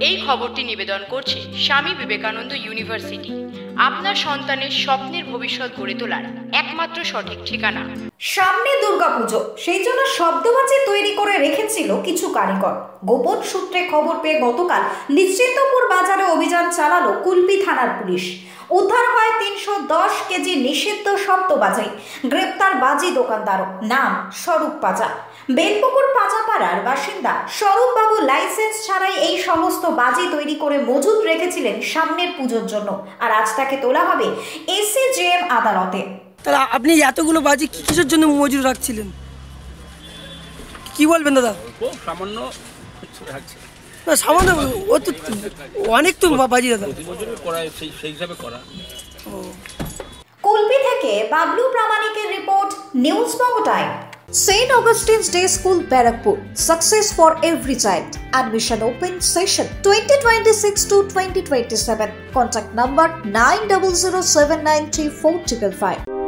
এই খবরটি নিবেদন করছে স্বামী বিবেকানন্দ ইউনিভার্সিটি, আপনার সন্তানের স্বপ্নের ভবিষ্যৎ গড়ে তোলার একমাত্র সঠিক ঠিকানা। সামনে দুর্গাপুজো, সেই জন্য শব্দবাজি তৈরি করে রেখেছিল কিছু কারিগর। গোপন সূত্রে খবর পেয়ে গতকাল নিশ্চিন্তপুর বাজারে অভিযান চালালো কুলপি থানার পুলিশ। উদ্ধার হয় 310 কেজি নিষিদ্ধ শব্দবাজি। গ্রেপ্তার বাজি দোকানদার, নাম স্বরূপ পাজা, বেলপুকুর পাজাপাড়ার বাসিন্দা। স্বরূপ বাবু লাইসেন্স ছাড়াই এই সমস্ত বাজি তৈরি করে মজুত রেখেছিলেন সামনের পুজোর জন্য, আর আজ তাকে তোলা হবে এসিজেএম আদালতে। তাহলে আপনি এতগুলো বাজি কিসের জন্য মজুদ রাখছিলেন, কি বলবেন দাদা? সামান্য না সামান্য, ও তো অনেক তো বাজি দাদা, সেই হিসাবে করা। কুলপি থেকে Bablu প্রামাণিকের report, news Banga time. St. Augustine's Day School, Barakpur. Success for every child. Admission open session 2026 to 2027. Contact number 9007934555.